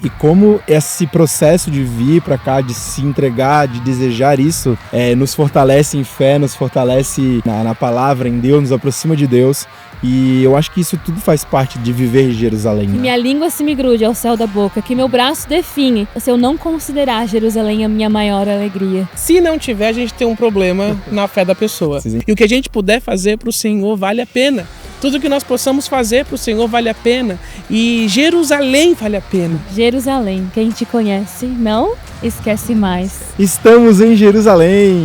e como esse processo de vir para cá, de se entregar, de desejar isso, nos fortalece em fé, nos fortalece na palavra, em Deus, nos aproxima de Deus. E eu acho que isso tudo faz parte de viver em Jerusalém. Que minha língua se me grude ao céu da boca, que meu braço define, se eu não considerar Jerusalém a minha maior alegria. Se não tiver, a gente tem um problema na fé da pessoa. Sim. E o que a gente puder fazer para o Senhor vale a pena. Tudo que nós possamos fazer para o Senhor vale a pena. E Jerusalém vale a pena. Jerusalém, quem te conhece, não esquece mais. Estamos em Jerusalém!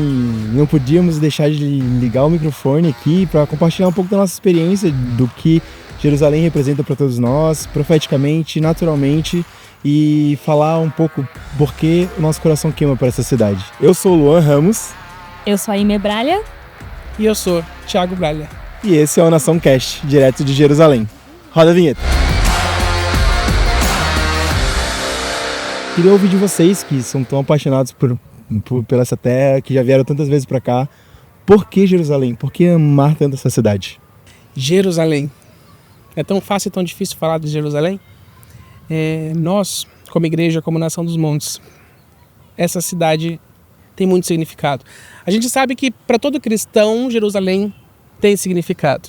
Não podíamos deixar de ligar o microfone aqui para compartilhar um pouco da nossa experiência, do que Jerusalém representa para todos nós, profeticamente, naturalmente, e falar um pouco por que o nosso coração queima para essa cidade. Eu sou o Luan Ramos. Eu sou a Ime Bralha. E eu sou Thiago Bralha. E esse é o Nação Cast, direto de Jerusalém. Roda a vinheta. Queria ouvir de vocês, que são tão apaixonados pela essa terra, que já vieram tantas vezes para cá. Por que Jerusalém? Por que amar tanto essa cidade? Jerusalém. É tão fácil e tão difícil falar de Jerusalém? Nós, como igreja, como Nação dos Montes, essa cidade tem muito significado. A gente sabe que para todo cristão, Jerusalém tem significado.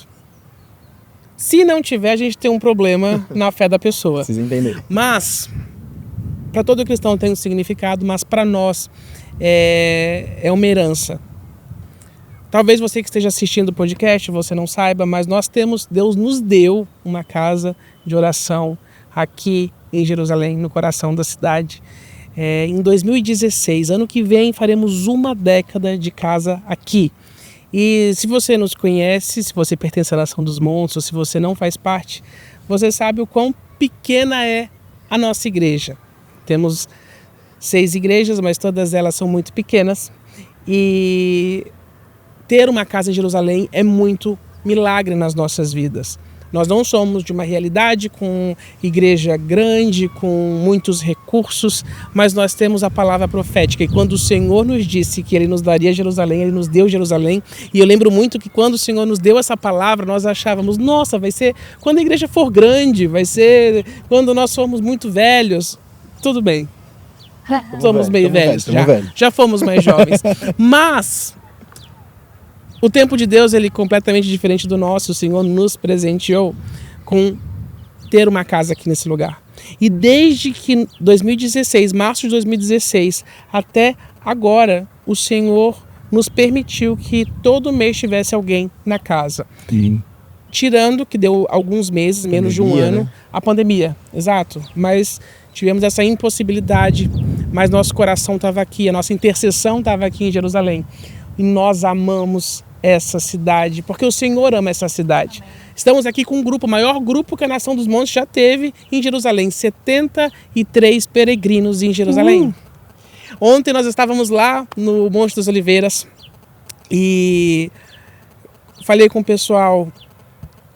Se não tiver, a gente tem um problema na fé da pessoa. Vocês entenderem. Mas, para todo cristão tem um significado, mas para nós é uma herança. Talvez você que esteja assistindo o podcast, você não saiba, mas Deus nos deu uma casa de oração aqui em Jerusalém, no coração da cidade. Em 2016, ano que vem, faremos 1 década de casa aqui. E se você nos conhece, se você pertence à Nação dos Montes, ou se você não faz parte, você sabe o quão pequena é a nossa igreja. Temos 6 igrejas, mas todas elas são muito pequenas. E ter uma casa em Jerusalém é muito milagre nas nossas vidas. Nós não somos de uma realidade com igreja grande, com muitos recursos, mas nós temos a palavra profética. E quando o Senhor nos disse que Ele nos daria Jerusalém, Ele nos deu Jerusalém. E eu lembro muito que quando o Senhor nos deu essa palavra, nós achávamos, nossa, vai ser quando a igreja for grande, vai ser quando nós formos muito velhos. Tudo bem, somos meio velhos, já fomos mais jovens. Mas o tempo de Deus ele é completamente diferente do nosso. O Senhor nos presenteou com ter uma casa aqui nesse lugar. E desde que 2016, março de 2016, até agora, o Senhor nos permitiu que todo mês tivesse alguém na casa. Sim. Tirando, que deu alguns meses, menos de um ano, né? A pandemia, exato. Mas tivemos essa impossibilidade, mas nosso coração estava aqui, a nossa intercessão estava aqui em Jerusalém. E nós amamos essa cidade, porque o Senhor ama essa cidade. Estamos aqui com um grupo, o maior grupo que a Nação dos Montes já teve em Jerusalém, 73 peregrinos em Jerusalém. Ontem nós estávamos lá no Monte das Oliveiras e falei com o pessoal,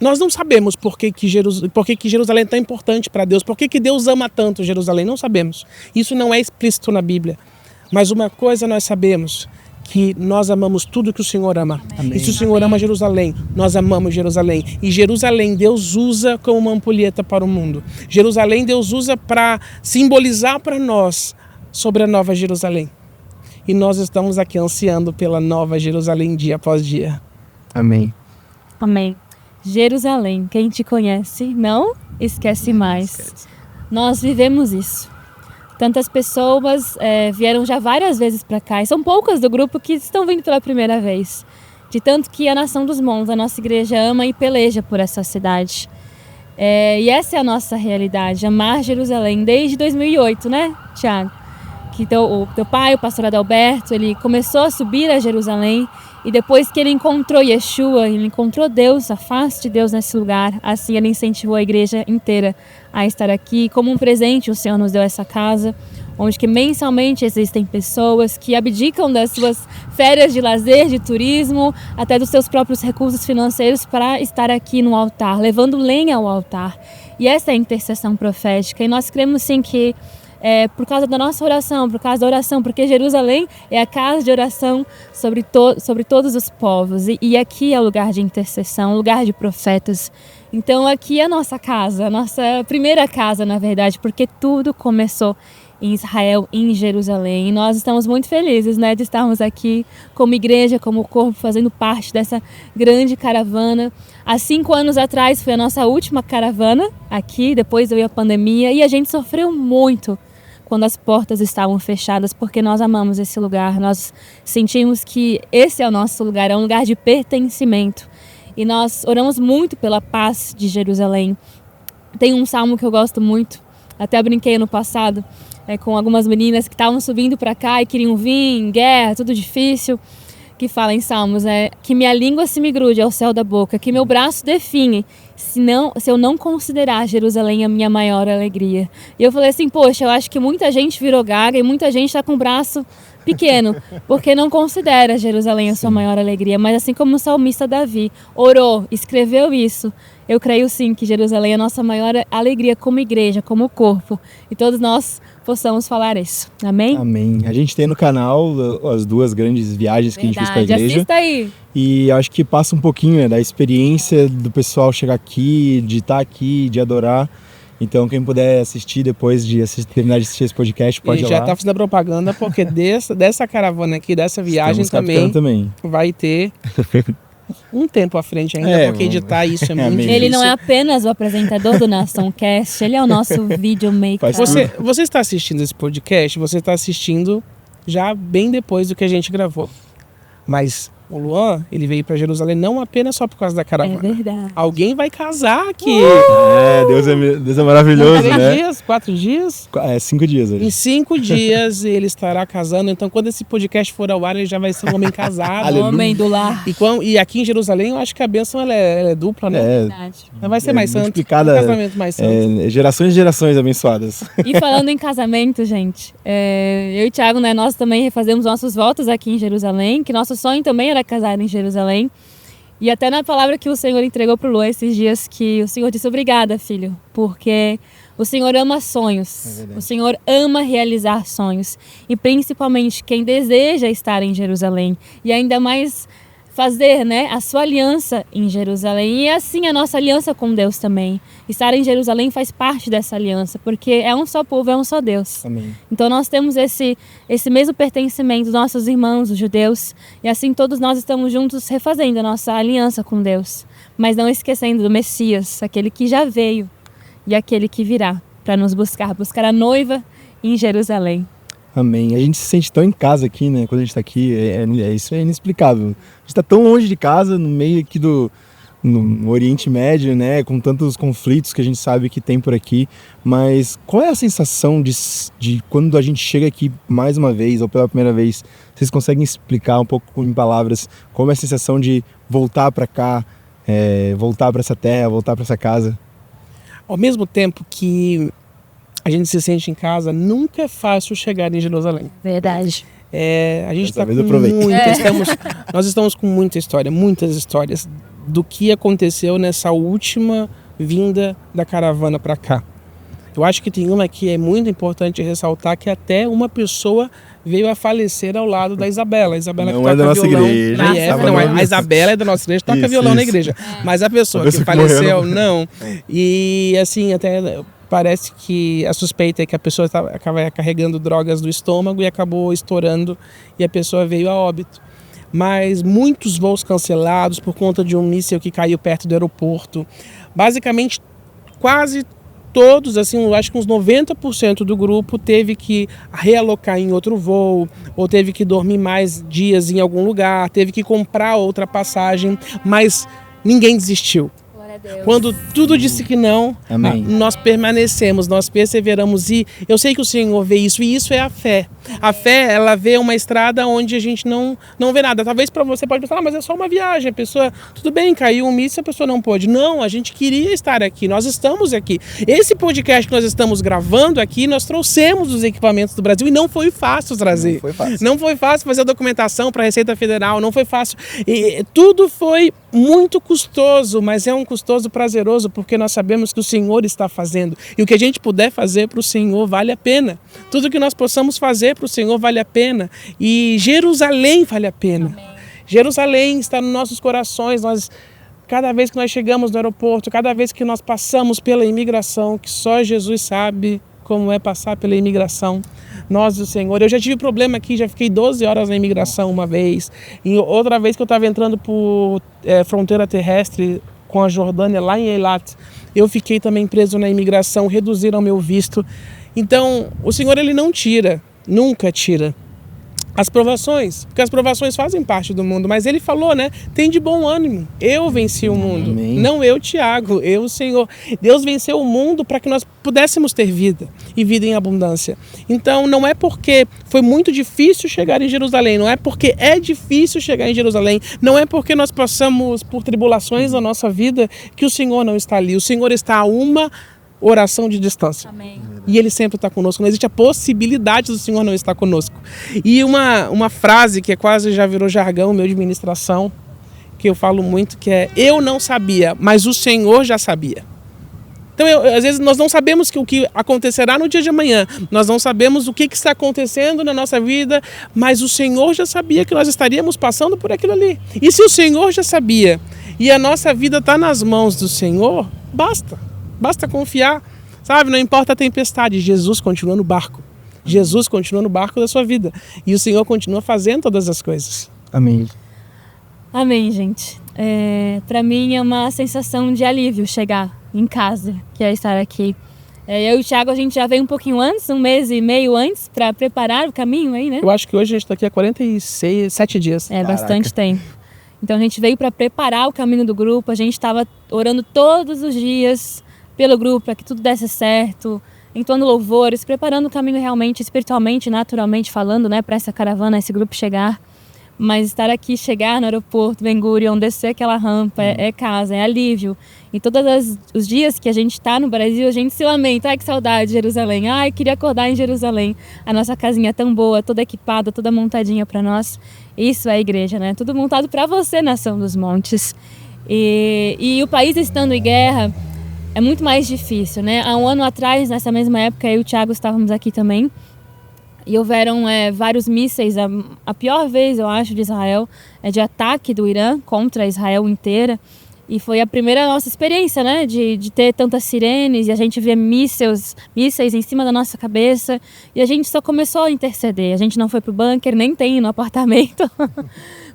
nós não sabemos por que Jerusalém é tão importante para Deus, por que Deus ama tanto Jerusalém, não sabemos. Isso não é explícito na Bíblia, mas uma coisa nós sabemos, que nós amamos tudo que o Senhor ama. Amém. E se o Senhor ama Jerusalém, nós amamos Jerusalém. E Jerusalém Deus usa como uma ampulheta para o mundo. Jerusalém Deus usa para simbolizar para nós sobre a Nova Jerusalém. E nós estamos aqui ansiando pela Nova Jerusalém dia após dia. Amém. Amém. Jerusalém, quem te conhece, não esquece mais. Nós vivemos isso. Tantas pessoas vieram já várias vezes para cá, e são poucas do grupo que estão vindo pela primeira vez. De tanto que a Nação dos Montes, a nossa igreja, ama e peleja por essa cidade. E essa é a nossa realidade, amar Jerusalém desde 2008, né, Thiago? Que o teu pai, o pastor Adalberto, ele começou a subir a Jerusalém, e depois que ele encontrou Yeshua, ele encontrou Deus, a face de Deus nesse lugar, assim ele incentivou a igreja inteira a estar aqui. Como um presente, o Senhor nos deu essa casa, onde que mensalmente existem pessoas que abdicam das suas férias de lazer, de turismo, até dos seus próprios recursos financeiros para estar aqui no altar, levando lenha ao altar. E essa é a intercessão profética, e nós cremos sim que por causa da nossa oração, por causa da oração, porque Jerusalém é a casa de oração sobre todos os povos, e aqui é o lugar de intercessão, o lugar de profetas. Então aqui é a nossa casa, a nossa primeira casa, na verdade, porque tudo começou em Israel, em Jerusalém. E nós estamos muito felizes, né, de estarmos aqui como igreja, como corpo, fazendo parte dessa grande caravana. Há 5 anos atrás foi a nossa última caravana aqui, depois veio a pandemia, e a gente sofreu muito quando as portas estavam fechadas, porque nós amamos esse lugar, nós sentimos que esse é o nosso lugar, é um lugar de pertencimento. E nós oramos muito pela paz de Jerusalém. Tem um salmo que eu gosto muito, até brinquei no passado, com algumas meninas que estavam subindo para cá e queriam vir em guerra, tudo difícil, que fala em Salmos, que minha língua se me grude ao céu da boca, que meu braço define, se eu não considerar Jerusalém a minha maior alegria. E eu falei assim, poxa, eu acho que muita gente virou gaga e muita gente está com o braço pequeno, porque não considera Jerusalém a sua maior alegria. Mas assim como o salmista Davi orou, escreveu isso, eu creio sim que Jerusalém é a nossa maior alegria como igreja, como corpo. E todos nós possamos falar isso. Amém? Amém. A gente tem no canal as 2 grandes viagens que a gente fez para a igreja. Assista aí. E acho que passa um pouquinho da experiência do pessoal chegar aqui, de estar aqui, de adorar. Então quem puder assistir depois de terminar de assistir esse podcast, pode ir lá. E já está fazendo a propaganda, porque dessa caravana aqui, dessa viagem também vai ter um tempo à frente ainda, porque editar isso é muito difícil. Ele não é apenas o apresentador do NaçãoCast, ele é o nosso videomaker. Você está assistindo esse podcast, você está assistindo já bem depois do que a gente gravou. Mas o Luan, ele veio para Jerusalém não apenas só por causa da caravana. É verdade. Alguém vai casar aqui. Deus é maravilhoso, 3 né? dias, 4 dias? 5 dias hoje. Em 5 dias ele estará casando. Então, quando esse podcast for ao ar, ele já vai ser um homem casado. Homem do lar. E aqui em Jerusalém, eu acho que a bênção ela é dupla, né? É verdade. Vai ser mais santo. Um casamento mais santo. Gerações e gerações abençoadas. E falando em casamento, gente, eu e o Thiago, né, nós também refazemos nossos votos aqui em Jerusalém, que nosso sonho também era casar em Jerusalém. E até na palavra que o Senhor entregou para o Luan esses dias, que o Senhor disse, obrigada, filho, porque o Senhor ama sonhos, o Senhor ama realizar sonhos, e principalmente quem deseja estar em Jerusalém, e ainda mais fazer, né, a sua aliança em Jerusalém, e assim a nossa aliança com Deus também. Estar em Jerusalém faz parte dessa aliança, porque é um só povo, é um só Deus. Amém. Então nós temos esse mesmo pertencimento dos nossos irmãos, os judeus, e assim todos nós estamos juntos refazendo a nossa aliança com Deus, mas não esquecendo do Messias, aquele que já veio e aquele que virá para nos buscar a noiva em Jerusalém. Amém. A gente se sente tão em casa aqui, né? Quando a gente está aqui, isso é inexplicável. A gente está tão longe de casa, no meio aqui no Oriente Médio, né? Com tantos conflitos que a gente sabe que tem por aqui. Mas qual é a sensação de quando a gente chega aqui mais uma vez, ou pela primeira vez? Vocês conseguem explicar um pouco em palavras como é a sensação de voltar para cá, voltar para essa terra, voltar para essa casa? Ao mesmo tempo que a gente se sente em casa, nunca é fácil chegar em Jerusalém. Verdade. A gente está com nós estamos com muitas histórias do que aconteceu nessa última vinda da caravana para cá. Eu acho que tem uma que é muito importante ressaltar, que até uma pessoa veio a falecer ao lado da Isabela. A Isabela não que é da toca nossa violão. igreja. A Isabela é da nossa igreja, toca violão na igreja. Mas a pessoa que faleceu, não. E assim, até parece que a suspeita é que a pessoa acaba carregando drogas do estômago e acabou estourando e a pessoa veio a óbito. Mas muitos voos cancelados por conta de um míssil que caiu perto do aeroporto. Basicamente, quase todos, assim, eu acho que uns 90% do grupo teve que realocar em outro voo, ou teve que dormir mais dias em algum lugar, teve que comprar outra passagem, mas ninguém desistiu. Quando tudo disse que não, nós permanecemos, nós perseveramos, e eu sei que o Senhor vê isso, e isso é a fé. A fé, ela vê uma estrada onde a gente não vê nada. Talvez para você pode pensar, mas é só uma viagem, a pessoa, tudo bem, caiu um míssil, a pessoa não pôde. Não, a gente queria estar aqui, nós estamos aqui. Esse podcast que nós estamos gravando aqui, nós trouxemos os equipamentos do Brasil e não foi fácil trazer. Não foi fácil fazer a documentação para a Receita Federal, não foi fácil. E tudo foi muito custoso, mas é um custoso prazeroso, porque nós sabemos que o Senhor está fazendo, e o que a gente puder fazer para o Senhor vale a pena. Tudo que nós possamos fazer para o Senhor vale a pena, e Jerusalém vale a pena. Amém. Jerusalém está nos nossos corações. Cada vez que nós chegamos no aeroporto, cada vez que nós passamos pela imigração, que só Jesus sabe como é passar pela imigração, nós e o Senhor. Eu já tive problema aqui, já fiquei 12 horas na imigração uma vez, e outra vez que eu estava entrando por fronteira terrestre com a Jordânia, lá em Eilat, eu fiquei também preso na imigração, reduziram meu visto. Então, o Senhor, Ele não tira, nunca tira as provações, porque as provações fazem parte do mundo, mas Ele falou, né? Tem de bom ânimo, eu venci o mundo. Amém. Não eu, Tiago, eu, o Senhor. Deus venceu o mundo para que nós pudéssemos ter vida, e vida em abundância. Então, não é porque foi muito difícil chegar em Jerusalém, não é porque é difícil chegar em Jerusalém, não é porque nós passamos por tribulações na nossa vida que o Senhor não está ali. O Senhor está a uma oração de distância. Amém. E Ele sempre está conosco. Não existe a possibilidade do Senhor não estar conosco. E uma frase que quase já virou jargão meu de ministração, que eu falo muito, que é: eu não sabia, mas o Senhor já sabia. Então, às vezes, nós não sabemos o que acontecerá no dia de amanhã. Nós não sabemos o que está acontecendo na nossa vida, mas o Senhor já sabia que nós estaríamos passando por aquilo ali. E se o Senhor já sabia e a nossa vida está nas mãos do Senhor, basta. Basta confiar, sabe? Não importa a tempestade, Jesus continua no barco. Jesus continua no barco da sua vida. E o Senhor continua fazendo todas as coisas. Amém. Amém, gente. Para mim é uma sensação de alívio chegar em casa, que é estar aqui. Eu e o Thiago, a gente já veio um pouquinho antes, 1 mês e meio antes, para preparar o caminho aí, né? Eu acho que hoje a gente está aqui há 47 dias. Bastante tempo. Então a gente veio para preparar o caminho do grupo, a gente estava orando todos os dias pelo grupo, para que tudo desse certo, entoando louvores, preparando o caminho realmente, espiritualmente, naturalmente falando, né, para essa caravana, esse grupo chegar. Mas estar aqui, chegar no aeroporto, Ben Gurion, descer aquela rampa, é casa, é alívio. E todos os dias que a gente está no Brasil, a gente se lamenta: ai, que saudade de Jerusalém, ai, queria acordar em Jerusalém. A nossa casinha é tão boa, toda equipada, toda montadinha para nós. Isso é a igreja, né? Tudo montado para você, Nação dos Montes. E o país estando em guerra é muito mais difícil, né? Há um ano atrás, nessa mesma época, eu e o Thiago estávamos aqui também. E houveram vários mísseis, a pior vez, eu acho, de Israel, de ataque do Irã contra Israel inteira. E foi a primeira nossa experiência, né? De ter tantas sirenes e a gente ver mísseis em cima da nossa cabeça. E a gente só começou a interceder. A gente não foi pro bunker, nem tem no apartamento.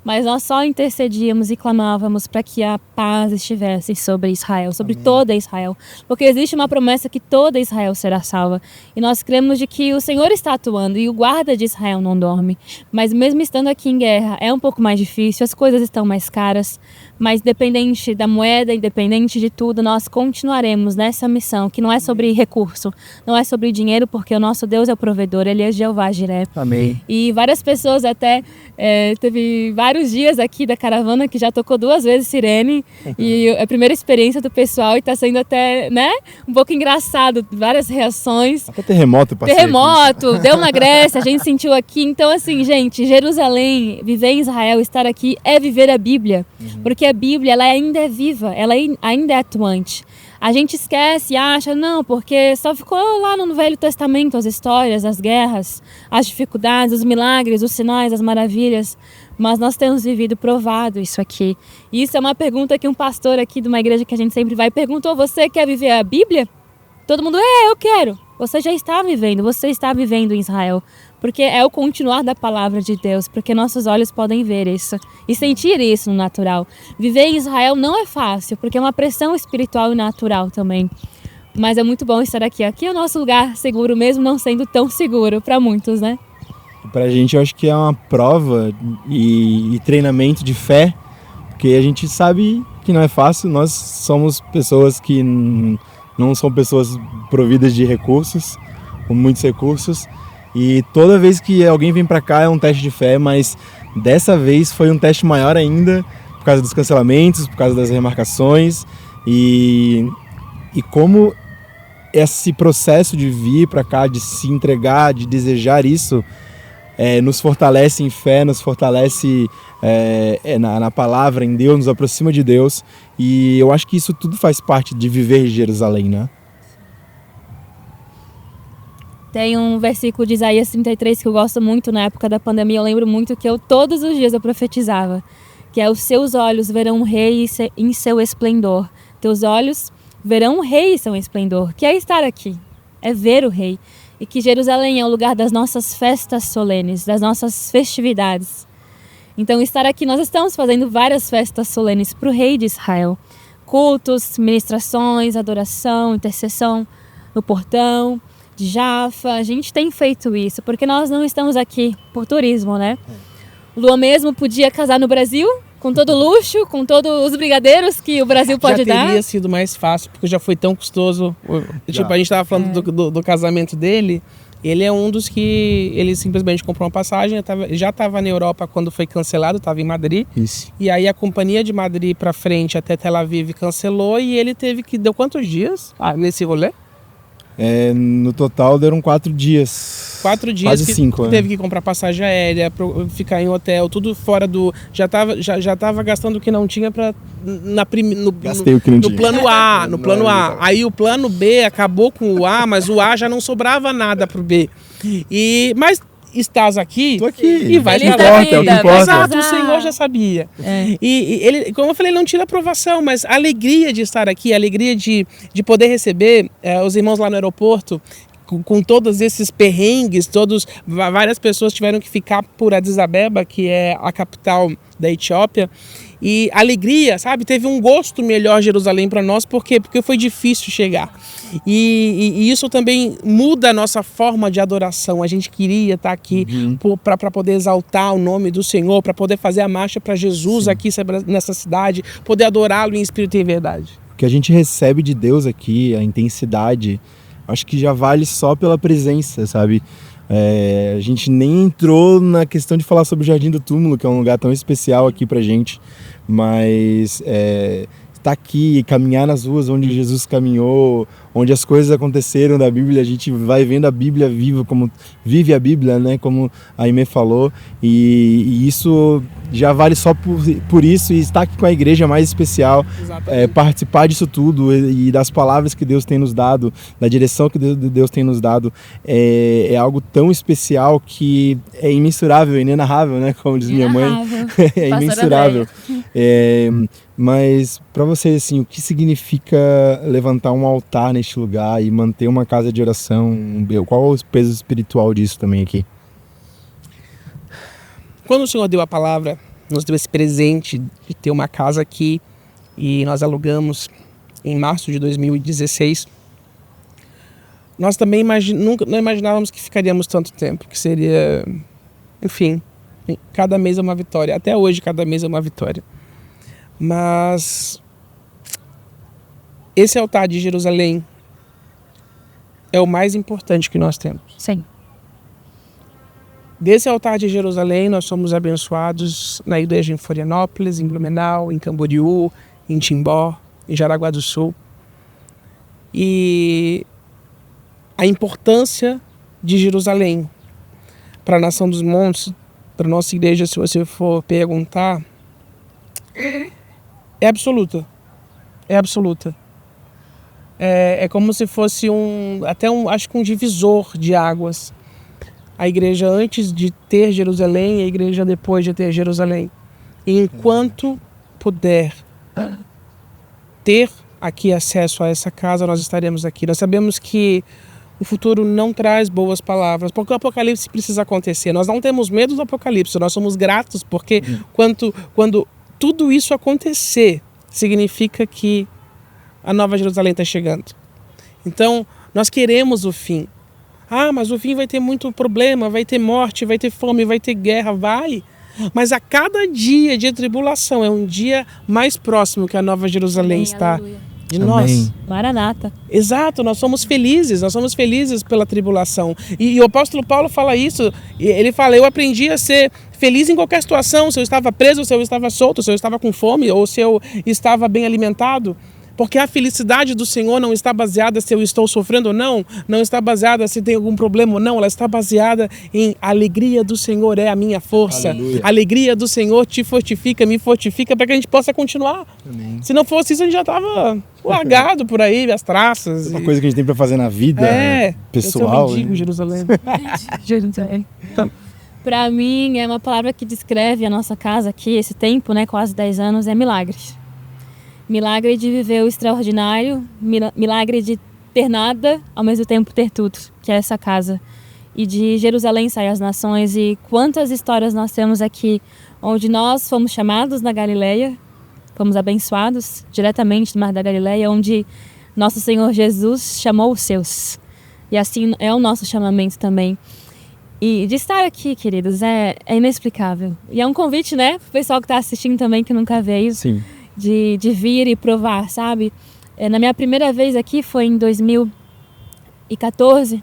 Mas nós só intercedíamos e clamávamos para que a paz estivesse sobre Israel, sobre toda Israel. Porque existe uma promessa que toda Israel será salva. E nós cremos de que o Senhor está atuando e o guarda de Israel não dorme. Mas mesmo estando aqui em guerra, é um pouco mais difícil, as coisas estão mais caras. Mas independente da moeda, independente de tudo, nós continuaremos nessa missão, que não é sobre recurso, não é sobre dinheiro, porque o nosso Deus é o provedor, Ele é Jeová Jiré. Amém. E várias pessoas até, teve vários dias aqui da caravana que já tocou 2 vezes sirene, e é a primeira experiência do pessoal, e está sendo até, né, um pouco engraçado, várias reações. Até terremoto passei Terremoto, deu na Grécia, a gente sentiu aqui. Então, assim, gente, Jerusalém, viver em Israel, estar aqui é viver a Bíblia, porque a Bíblia, ela ainda é viva, ela ainda é atuante. A gente esquece e acha, não, porque só ficou lá no Velho Testamento as histórias, as guerras, as dificuldades, os milagres, os sinais, as maravilhas. Mas nós temos vivido provado isso aqui. E isso é uma pergunta que um pastor aqui de uma igreja que a gente sempre vai perguntou: você quer viver a Bíblia? Todo mundo, eu quero. Você já está vivendo, você está vivendo em Israel. Porque é o continuar da palavra de Deus, porque nossos olhos podem ver isso e sentir isso no natural. Viver em Israel não é fácil, porque é uma pressão espiritual e natural também. Mas é muito bom estar aqui. Aqui é o nosso lugar seguro, mesmo não sendo tão seguro para muitos, né? Pra gente, eu acho que é uma prova e treinamento de fé, porque a gente sabe que não é fácil. Nós somos pessoas que não são pessoas providas de recursos, com muitos recursos. E toda vez que alguém vem pra cá é um teste de fé, mas dessa vez foi um teste maior ainda, por causa dos cancelamentos, por causa das remarcações. E como esse processo de vir pra cá, de se entregar, de desejar isso, nos fortalece em fé, nos fortalece na palavra, em Deus, nos aproxima de Deus. E eu acho que isso tudo faz parte de viver em Jerusalém, né? Tem um versículo de Isaías 33 que eu gosto muito na época da pandemia. Eu lembro muito que todos os dias eu profetizava que é: os seus olhos verão um rei em seu esplendor. Teus olhos verão um rei em seu esplendor, que é estar aqui, é ver o rei. E que Jerusalém é o lugar das nossas festas solenes, das nossas festividades. Então, estar aqui, nós estamos fazendo várias festas solenes para o rei de Israel. Cultos, ministrações, adoração, intercessão no portão de Jafa. A gente tem feito isso, porque nós não estamos aqui por turismo, né? O Luan mesmo podia casar no Brasil, com todo luxo, com todos os brigadeiros que o Brasil pode dar. Já teria sido mais fácil, porque já foi tão custoso. Tipo, a gente estava falando do casamento dele. Ele é um dos que ele simplesmente comprou uma passagem, já estava na Europa quando foi cancelado, estava em Madrid. Isso. E aí a companhia de Madrid para frente até Tel Aviv cancelou e ele teve que... Deu quantos dias nesse rolê? No total deram 4 dias. 4 dias. Quase 5, teve que comprar passagem aérea, ficar em hotel, tudo fora do... Já tava gastando o que não tinha para Gastei o que não tinha. No plano A, no plano A. Aí o plano B acabou com o A, mas o A já não sobrava nada pro B. Mas estás aqui, tô aqui. E vai estar é o que importa. Exato, o Senhor já sabia. E ele, como eu falei, não tira aprovação, mas a alegria de estar aqui, a alegria de poder receber os irmãos lá no aeroporto, com todos esses perrengues, várias pessoas tiveram que ficar por Addis Abeba, que é a capital da Etiópia, e alegria, sabe? Teve um gosto melhor Jerusalém para nós, por quê? Porque foi difícil chegar. E isso também muda a nossa forma de adoração. A gente queria estar aqui para poder exaltar o nome do Senhor, para poder fazer a marcha para Jesus aqui nessa cidade, poder adorá-lo em espírito e em verdade. O que a gente recebe de Deus aqui, a intensidade, acho que já vale só pela presença, sabe? A gente nem entrou na questão de falar sobre o Jardim do Túmulo, que é um lugar tão especial aqui pra gente, mas estar aqui e caminhar nas ruas onde Jesus caminhou, onde as coisas aconteceram da Bíblia, a gente vai vendo a Bíblia viva, como vive a Bíblia, né? Como a Aimee falou, e isso já vale só por isso, e estar aqui com a igreja mais especial, participar disso tudo e das palavras que Deus tem nos dado, da direção que Deus tem nos dado, é algo tão especial que é imensurável, inenarrável, né? Como diz minha mãe, é imensurável. Mas para você, assim, o que significa levantar um altar neste lugar e manter uma casa de oração? Qual é o peso espiritual disso também aqui? Quando o Senhor deu a palavra, nos deu esse presente de ter uma casa aqui, e nós alugamos em março de 2016, nós também nunca não imaginávamos que ficaríamos tanto tempo, que seria, enfim, cada mês é uma vitória. Até hoje, cada mês é uma vitória. Mas esse altar de Jerusalém é o mais importante que nós temos. Sim. Desse altar de Jerusalém, nós somos abençoados na igreja em Florianópolis, em Blumenau, em Camboriú, em Timbó, em Jaraguá do Sul. E a importância de Jerusalém para a Nação dos Montes, para a nossa igreja, se você for perguntar, é absoluta. É absoluta. É como se fosse acho que um divisor de águas. A igreja antes de ter Jerusalém e a igreja depois de ter Jerusalém. E enquanto puder ter aqui acesso a essa casa, nós estaremos aqui. Nós sabemos que o futuro não traz boas palavras, porque o Apocalipse precisa acontecer. Nós não temos medo do Apocalipse, nós somos gratos, porque quando tudo isso acontecer, significa que a Nova Jerusalém está chegando. Então, nós queremos o fim. Mas o fim vai ter muito problema, vai ter morte, vai ter fome, vai ter guerra, vai. Mas a cada dia de tribulação é um dia mais próximo que a Nova Jerusalém está de nós. Maranata. Exato, nós somos felizes pela tribulação. E o apóstolo Paulo fala isso, ele fala, eu aprendi a ser feliz em qualquer situação, se eu estava preso, se eu estava solto, se eu estava com fome ou se eu estava bem alimentado. Porque a felicidade do Senhor não está baseada se eu estou sofrendo ou não, não está baseada se tem algum problema ou não, ela está baseada em a alegria do Senhor é a minha força. Aleluia. A alegria do Senhor te fortifica, me fortifica para que a gente possa continuar. Amém. Se não fosse isso, a gente já estava largado por aí, as traças. Uma coisa que a gente tem para fazer na vida pessoal. Eu sou mendigo, Jerusalém. Jerusalém. Para mim, é uma palavra que descreve a nossa casa aqui, esse tempo, né, quase 10 anos, é milagre. Milagre de viver o extraordinário, milagre de ter nada, ao mesmo tempo ter tudo, que é essa casa. E de Jerusalém sair as nações, e quantas histórias nós temos aqui, onde nós fomos chamados na Galileia, fomos abençoados diretamente do Mar da Galileia, onde nosso Senhor Jesus chamou os seus. E assim é o nosso chamamento também. E de estar aqui, queridos, é inexplicável. E é um convite, né, pro pessoal que está assistindo também, que nunca veio, Sim. de vir e provar, sabe? Na minha primeira vez aqui foi em 2014.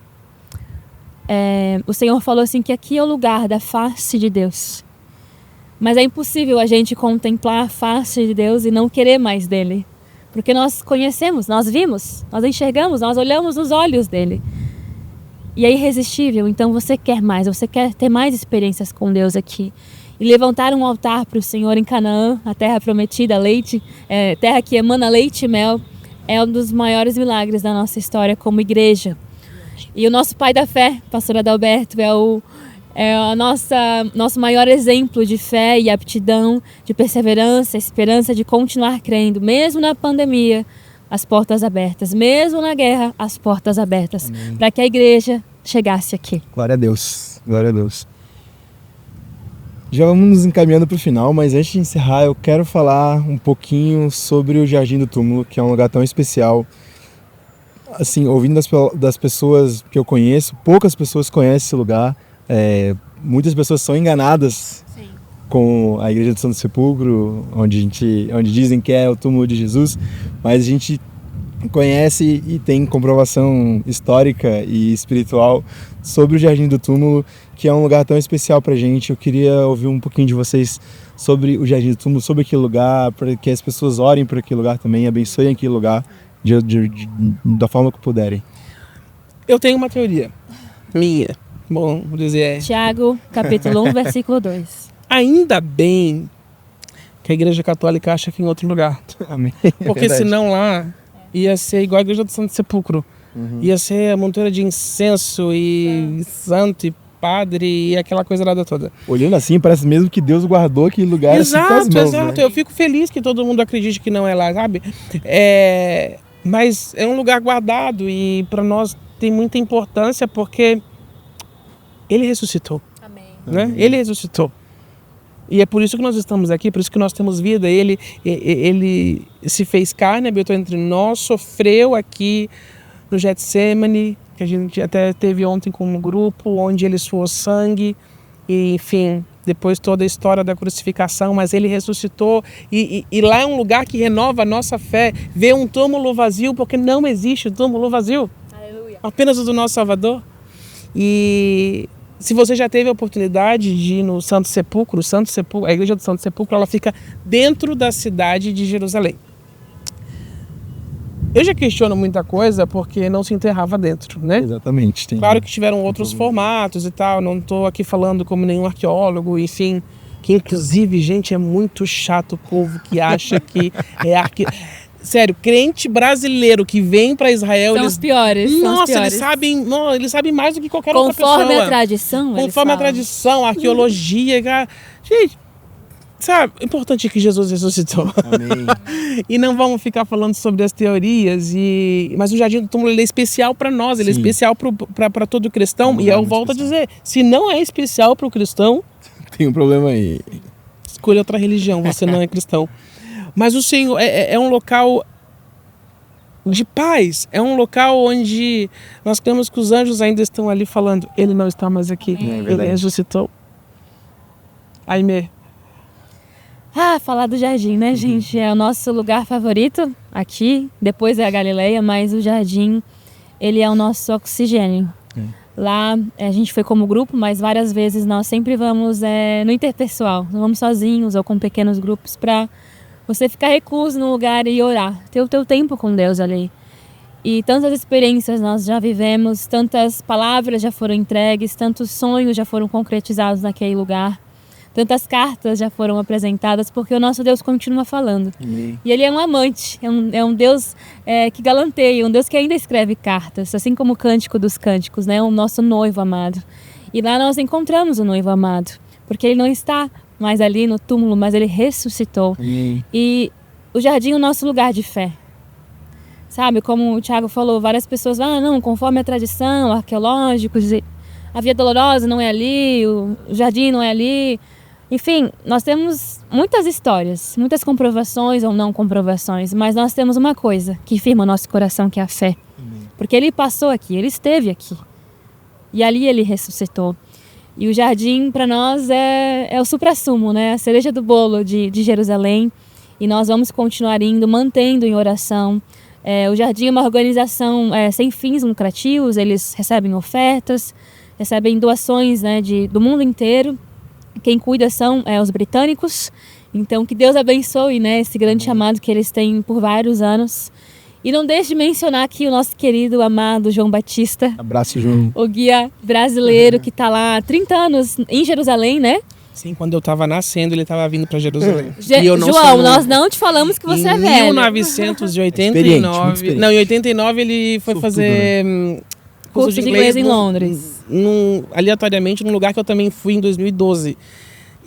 O Senhor falou assim que aqui é o lugar da face de Deus. Mas é impossível a gente contemplar a face de Deus e não querer mais dele. Porque nós conhecemos, nós vimos, nós enxergamos, nós olhamos nos olhos dele. E é irresistível, então você quer mais, você quer ter mais experiências com Deus aqui. E levantar um altar para o Senhor em Canaã, a terra prometida, terra que emana leite e mel, é um dos maiores milagres da nossa história como igreja. E o nosso pai da fé, pastor Adalberto, é o nosso maior exemplo de fé e aptidão, de perseverança, esperança de continuar crendo, mesmo na pandemia, as portas abertas, mesmo na guerra, as portas abertas, para que a igreja chegasse aqui. Glória a Deus, glória a Deus. Já vamos nos encaminhando para o final, mas antes de encerrar, eu quero falar um pouquinho sobre o Jardim do Túmulo, que é um lugar tão especial. Assim, ouvindo das pessoas que eu conheço, poucas pessoas conhecem esse lugar. Muitas pessoas são enganadas com a Igreja do Santo Sepulcro, onde dizem que é o túmulo de Jesus, mas a gente conhece e tem comprovação histórica e espiritual sobre o Jardim do Túmulo, que é um lugar tão especial pra gente. Eu queria ouvir um pouquinho de vocês sobre o Jardim do Túmulo, sobre aquele lugar, para que as pessoas orem por aquele lugar também, abençoem aquele lugar da forma que puderem. Eu tenho uma teoria minha, bom, vou dizer... Tiago, capítulo 1, versículo 2. Ainda bem que a Igreja Católica acha que em outro lugar. Amém. Porque senão lá ia ser igual a Igreja do Santo Sepulcro. Ia ser a montoura de incenso e santo e padre e aquela coisa lá toda. Olhando assim, parece mesmo que Deus guardou aquele lugar Exato, assim com as mãos, exato. né? Eu fico feliz que todo mundo acredite que não é lá, sabe? Mas é um lugar guardado e para nós tem muita importância porque ele ressuscitou. Amém. Né? Ele ressuscitou. E é por isso que nós estamos aqui, por isso que nós temos vida. Ele se fez carne, habitou entre nós, sofreu aqui no Getsemane, que a gente até teve ontem com um grupo, onde ele suou sangue, e enfim, depois toda a história da crucificação, mas ele ressuscitou, e lá é um lugar que renova a nossa fé, ver um túmulo vazio, porque não existe túmulo vazio, Aleluia. apenas o do nosso Salvador. E se você já teve a oportunidade de ir no Santo Sepulcro, a Igreja do Santo Sepulcro, ela fica dentro da cidade de Jerusalém. Eu já questiono muita coisa porque não se enterrava dentro, né? Exatamente. Claro que tiveram outros formatos e tal, não estou aqui falando como nenhum arqueólogo, enfim, que inclusive, gente, é muito chato o povo que acha que é Sério, crente brasileiro que vem para Israel... São os piores. Nossa, eles sabem mais do que qualquer outra pessoa. Conforme a tradição, Conforme a tradição, a arqueologia. Gente, sabe, o importante é que Jesus ressuscitou. Amém. E não vamos ficar falando sobre as teorias. Mas o Jardim do Túmulo ele é especial para nós, ele é especial para todo cristão. E eu volto a dizer, se não é especial para o cristão... Tem um problema aí. Escolha outra religião, você não é cristão. Mas o Senhor é um local de paz, é um local onde nós cremos que os anjos ainda estão ali falando, ele não está mais aqui, ele ressuscitou. Aimee. Falar do jardim, né, gente? É o nosso lugar favorito aqui, depois é a Galileia, mas o jardim, ele é o nosso oxigênio. Lá a gente foi como grupo, mas várias vezes nós sempre vamos no interpessoal, não vamos sozinhos ou com pequenos grupos para você ficar recluso no lugar e orar, ter o teu tempo com Deus ali. E tantas experiências nós já vivemos, tantas palavras já foram entregues, tantos sonhos já foram concretizados naquele lugar, tantas cartas já foram apresentadas, porque o nosso Deus continua falando. Amém. E Ele é um amante, é um Deus que galanteia, um Deus que ainda escreve cartas, assim como o Cântico dos Cânticos, né? O nosso noivo amado. E lá nós encontramos o noivo amado, porque ele não está mais ali no túmulo, mas ele ressuscitou. Amém. E o jardim é o nosso lugar de fé. Sabe, como o Thiago falou, várias pessoas falam, não, conforme a tradição, arqueológicos, a Via Dolorosa não é ali, o jardim não é ali. Enfim, nós temos muitas histórias, muitas comprovações ou não comprovações, mas nós temos uma coisa que firma o nosso coração, que é a fé. Amém. Porque ele passou aqui, ele esteve aqui. E ali ele ressuscitou. E o jardim, para nós, é o suprassumo, né? A cereja do bolo de Jerusalém. E nós vamos continuar indo, mantendo em oração. O jardim é uma organização sem fins lucrativos, eles recebem ofertas, recebem doações, né, do mundo inteiro. Quem cuida são os britânicos. Então, que Deus abençoe, né, esse grande chamado que eles têm por vários anos. E não deixe de mencionar aqui o nosso querido, amado João Batista. Abraço, João. O guia brasileiro que está lá há 30 anos em Jerusalém, né? Sim, quando eu estava nascendo, ele estava vindo para Jerusalém. João, nós não te falamos que você é velho. Em 1989... Não, em 89 ele foi fazer curso de inglês em Londres. Aleatoriamente, num lugar que eu também fui em 2012.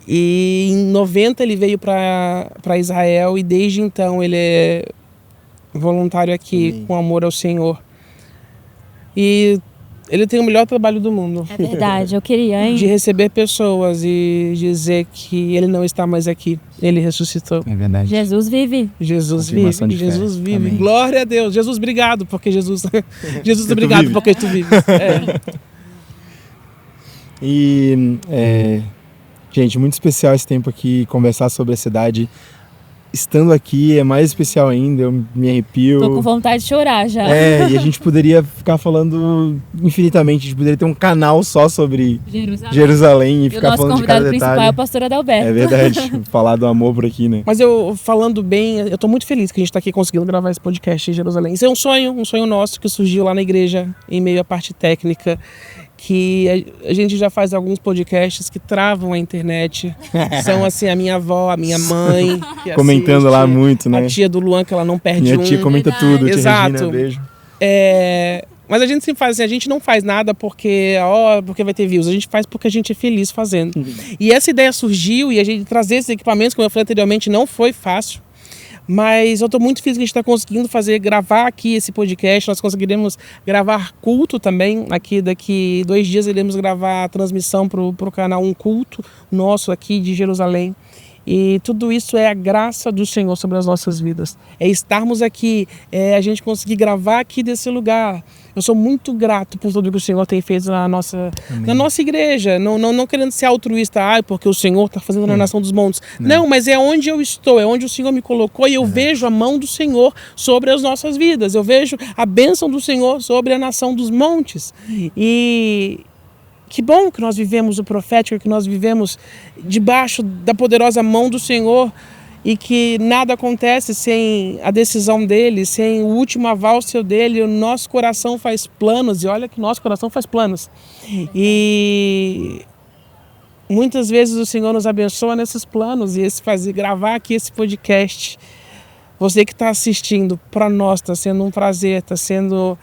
E em 90 ele veio para Israel e desde então ele é voluntário aqui, com amor ao Senhor. E ele tem o melhor trabalho do mundo. É verdade, eu queria, hein? De receber pessoas e dizer que ele não está mais aqui. Ele ressuscitou. É verdade. Jesus vive. Jesus vive. Jesus vive. Amém. Glória a Deus. Jesus, obrigado, porque Jesus... Jesus, obrigado, porque tu vives. E, gente, muito especial esse tempo aqui, conversar sobre a cidade. Estando aqui é mais especial ainda, eu me arrepio. Tô com vontade de chorar já. E a gente poderia ficar falando infinitamente, a gente poderia ter um canal só sobre Jerusalém e ficar falando de cada detalhe. O nosso convidado principal é o pastor Adalberto. É verdade, falar do amor por aqui, né? Mas eu, falando bem, eu tô muito feliz que a gente tá aqui conseguindo gravar esse podcast em Jerusalém. Isso é um sonho nosso que surgiu lá na igreja, em meio à parte técnica, que a gente já faz alguns podcasts que travam a internet. São assim, a minha avó, a minha mãe. Que comentando lá muito, né? A tia do Luan, que ela não perde Minha tia comenta tudo, tia Regina, beijo. Mas a gente sempre faz assim, a gente não faz nada porque vai ter views, a gente faz porque a gente é feliz fazendo. E essa ideia surgiu e a gente trazer esses equipamentos, como eu falei anteriormente, não foi fácil. Mas eu estou muito feliz que a gente está conseguindo gravar aqui esse podcast. Nós conseguiremos gravar culto também. Daqui 2 dias iremos gravar a transmissão para o canal Um Culto nosso aqui de Jerusalém. E tudo isso é a graça do Senhor sobre as nossas vidas. É estarmos aqui, a gente conseguir gravar aqui desse lugar. Eu sou muito grato por tudo que o Senhor tem feito na nossa igreja. Não querendo ser altruísta, porque o Senhor está fazendo na Nação dos Montes. Não, mas é onde eu estou, é onde o Senhor me colocou e eu vejo a mão do Senhor sobre as nossas vidas. Eu vejo a bênção do Senhor sobre a Nação dos Montes. E que bom que nós vivemos o profético, que nós vivemos debaixo da poderosa mão do Senhor e que nada acontece sem a decisão dele, sem o último aval dele. O nosso coração faz planos, e olha que nosso coração faz planos. E muitas vezes o Senhor nos abençoa nesses planos e gravar aqui esse podcast. Você que está assistindo, para nós está sendo um prazer, está sendo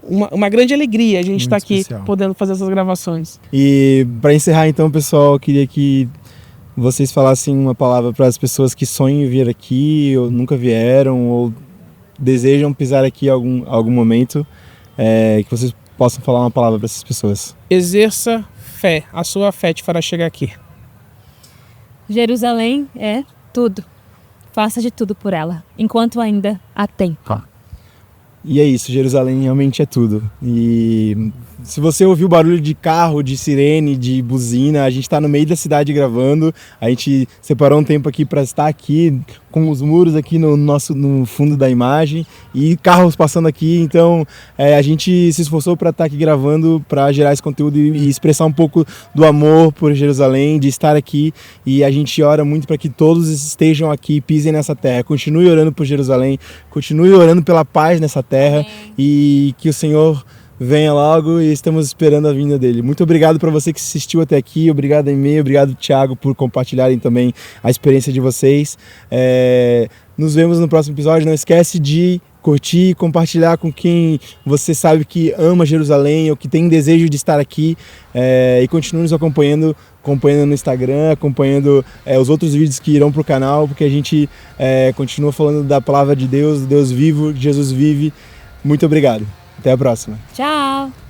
uma grande alegria a gente estar aqui podendo fazer essas gravações. E para encerrar então, pessoal, eu queria que vocês falassem uma palavra para as pessoas que sonham em vir aqui, ou nunca vieram, ou desejam pisar aqui em algum momento, que vocês possam falar uma palavra para essas pessoas. Exerça fé, a sua fé te fará chegar aqui. Jerusalém é tudo. Faça de tudo por ela, enquanto ainda há tempo. E é isso, Jerusalém realmente é tudo. E se você ouviu barulho de carro, de sirene, de buzina, a gente está no meio da cidade gravando. A gente separou um tempo aqui para estar aqui com os muros aqui no fundo da imagem e carros passando aqui. Então a gente se esforçou para estar aqui gravando, para gerar esse conteúdo e expressar um pouco do amor por Jerusalém, de estar aqui. E a gente ora muito para que todos estejam aqui, pisem nessa terra. Continue orando por Jerusalém, continue orando pela paz nessa terra. E que o Senhor venha logo e estamos esperando a vinda dele. Muito obrigado para você que assistiu até aqui, obrigado Aimee, obrigado Thiago por compartilharem também a experiência de vocês. Nos vemos no próximo episódio, não esquece de curtir, compartilhar com quem você sabe que ama Jerusalém ou que tem desejo de estar aqui, e continue nos acompanhando no Instagram, acompanhando os outros vídeos que irão para o canal, porque a gente continua falando da palavra de Deus, Deus vivo, Jesus vive. Muito obrigado. Até a próxima. Tchau!